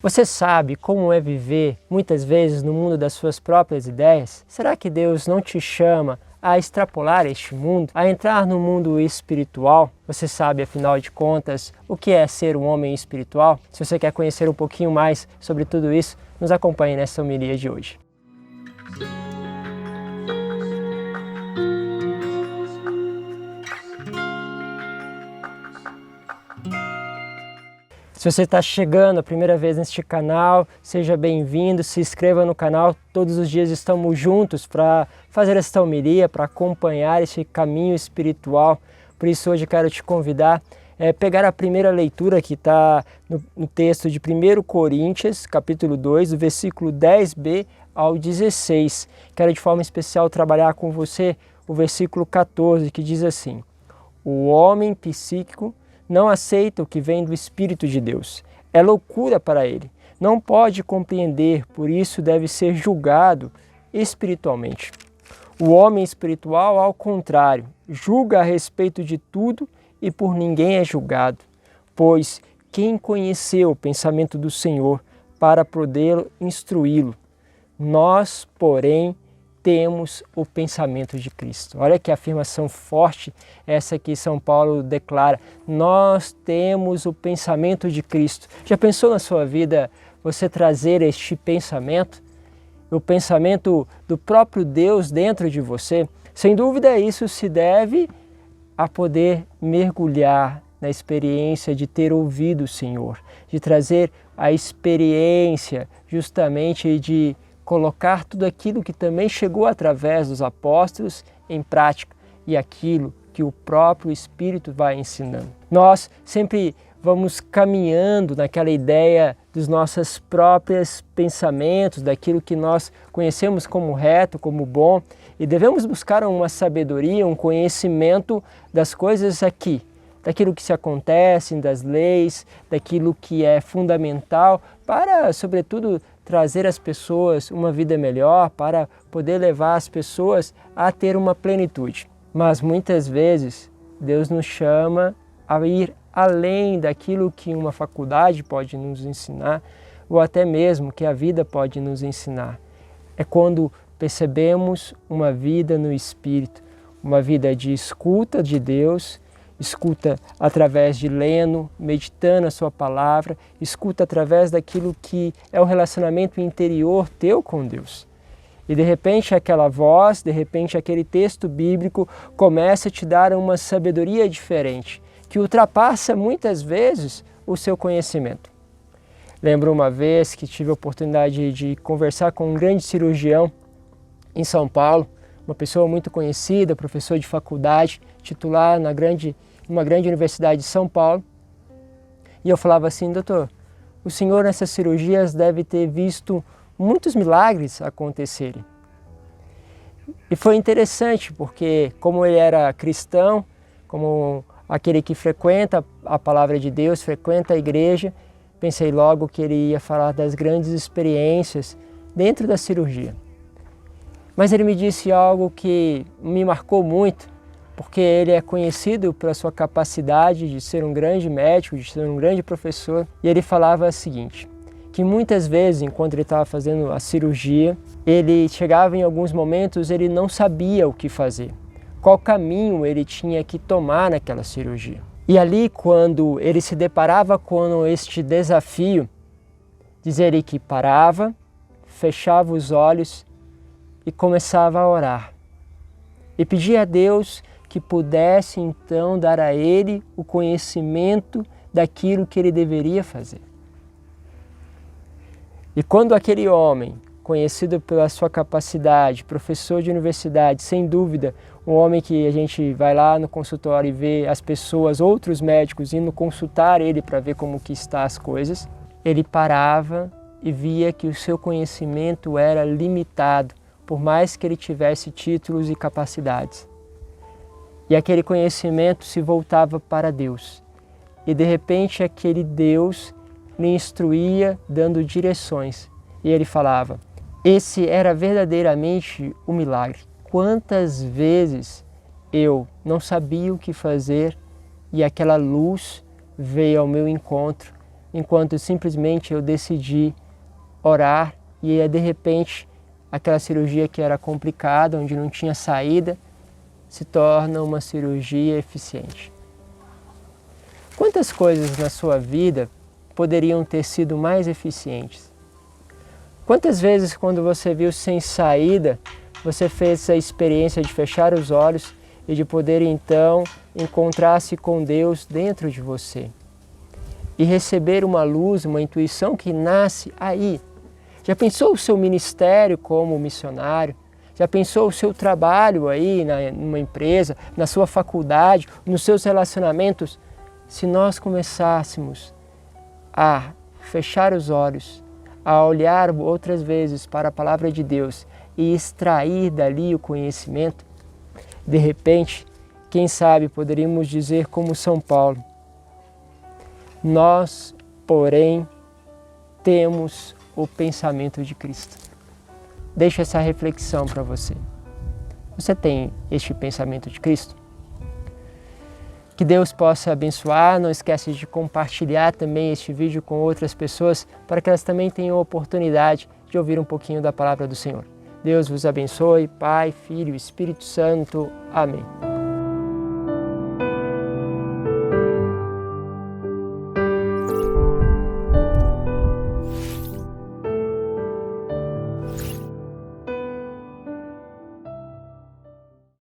Você sabe como é viver, muitas vezes, no mundo das suas próprias ideias? Será que Deus não te chama a extrapolar este mundo, a entrar no mundo espiritual? Você sabe, afinal de contas, o que é ser um homem espiritual? Se você quer conhecer um pouquinho mais sobre tudo isso, nos acompanhe nessa homilia de hoje. Se você está chegando a primeira vez neste canal, seja bem-vindo, se inscreva no canal. Todos os dias estamos juntos para fazer esta homilia, para acompanhar esse caminho espiritual. Por isso hoje quero te convidar a pegar a primeira leitura que está no texto de 1 Coríntios, capítulo 2, do versículo 10b ao 16. Quero de forma especial trabalhar com você o versículo 14, que diz assim: o homem psíquico não aceita o que vem do Espírito de Deus. É loucura para ele. Não pode compreender, por isso deve ser julgado espiritualmente. O homem espiritual, ao contrário, julga a respeito de tudo e por ninguém é julgado. Pois quem conheceu o pensamento do Senhor para poder instruí-lo? Nós, porém, temos o pensamento de Cristo. Olha que afirmação forte essa que São Paulo declara. Nós temos o pensamento de Cristo. Já pensou na sua vida você trazer este pensamento? O pensamento do próprio Deus dentro de você? Sem dúvida isso se deve a poder mergulhar na experiência de ter ouvido o Senhor, de trazer a experiência justamente de colocar tudo aquilo que também chegou através dos apóstolos em prática e aquilo que o próprio Espírito vai ensinando. Nós sempre vamos caminhando naquela ideia dos nossos próprios pensamentos, daquilo que nós conhecemos como reto, como bom, e devemos buscar uma sabedoria, um conhecimento das coisas aqui, daquilo que se acontece, das leis, daquilo que é fundamental para, sobretudo, trazer às pessoas uma vida melhor, para poder levar as pessoas a ter uma plenitude. Mas muitas vezes Deus nos chama a ir além daquilo que uma faculdade pode nos ensinar, ou até mesmo que a vida pode nos ensinar. É quando percebemos uma vida no Espírito, uma vida de escuta de Deus, escuta através de lendo, meditando a sua palavra, escuta através daquilo que é o relacionamento interior teu com Deus. E de repente aquela voz, de repente aquele texto bíblico começa a te dar uma sabedoria diferente, que ultrapassa muitas vezes o seu conhecimento. Lembro uma vez que tive a oportunidade de conversar com um grande cirurgião em São Paulo, uma pessoa muito conhecida, professor de faculdade, titular numa grande universidade de São Paulo. E eu falava assim: doutor, o senhor nessas cirurgias deve ter visto muitos milagres acontecerem. E foi interessante porque, como ele era cristão, como aquele que frequenta a palavra de Deus, frequenta a igreja, pensei logo que ele ia falar das grandes experiências dentro da cirurgia. Mas ele me disse algo que me marcou muito, porque ele é conhecido pela sua capacidade de ser um grande médico, de ser um grande professor. E ele falava o seguinte, que muitas vezes, enquanto ele estava fazendo a cirurgia, ele chegava em alguns momentos, ele não sabia o que fazer, qual caminho ele tinha que tomar naquela cirurgia. E ali, quando ele se deparava com este desafio, diz ele que parava, fechava os olhos e começava a orar. E pedia a Deus que pudesse então dar a ele o conhecimento daquilo que ele deveria fazer. E quando aquele homem, conhecido pela sua capacidade, professor de universidade, sem dúvida, um homem que a gente vai lá no consultório e vê as pessoas, outros médicos, indo consultar ele para ver como que está as coisas, ele parava e via que o seu conhecimento era limitado, por mais que ele tivesse títulos e capacidades. E aquele conhecimento se voltava para Deus. E de repente aquele Deus lhe instruía, dando direções. E ele falava, esse era verdadeiramente o milagre. Quantas vezes eu não sabia o que fazer e aquela luz veio ao meu encontro, enquanto simplesmente eu decidi orar e de repente aquela cirurgia que era complicada, onde não tinha saída, se torna uma cirurgia eficiente. Quantas coisas na sua vida poderiam ter sido mais eficientes? Quantas vezes, quando você viu sem saída, você fez a experiência de fechar os olhos e de poder então encontrar-se com Deus dentro de você e receber uma luz, uma intuição que nasce aí? Já pensou o seu ministério como missionário? Já pensou o seu trabalho aí numa empresa, na sua faculdade, nos seus relacionamentos? Se nós começássemos a fechar os olhos, a olhar outras vezes para a palavra de Deus e extrair dali o conhecimento, de repente, quem sabe poderíamos dizer como São Paulo: nós, porém, temos o pensamento de Cristo. Deixo essa reflexão para você. Você tem este pensamento de Cristo? Que Deus possa abençoar. Não esquece de compartilhar também este vídeo com outras pessoas para que elas também tenham a oportunidade de ouvir um pouquinho da palavra do Senhor. Deus vos abençoe, Pai, Filho e Espírito Santo. Amém.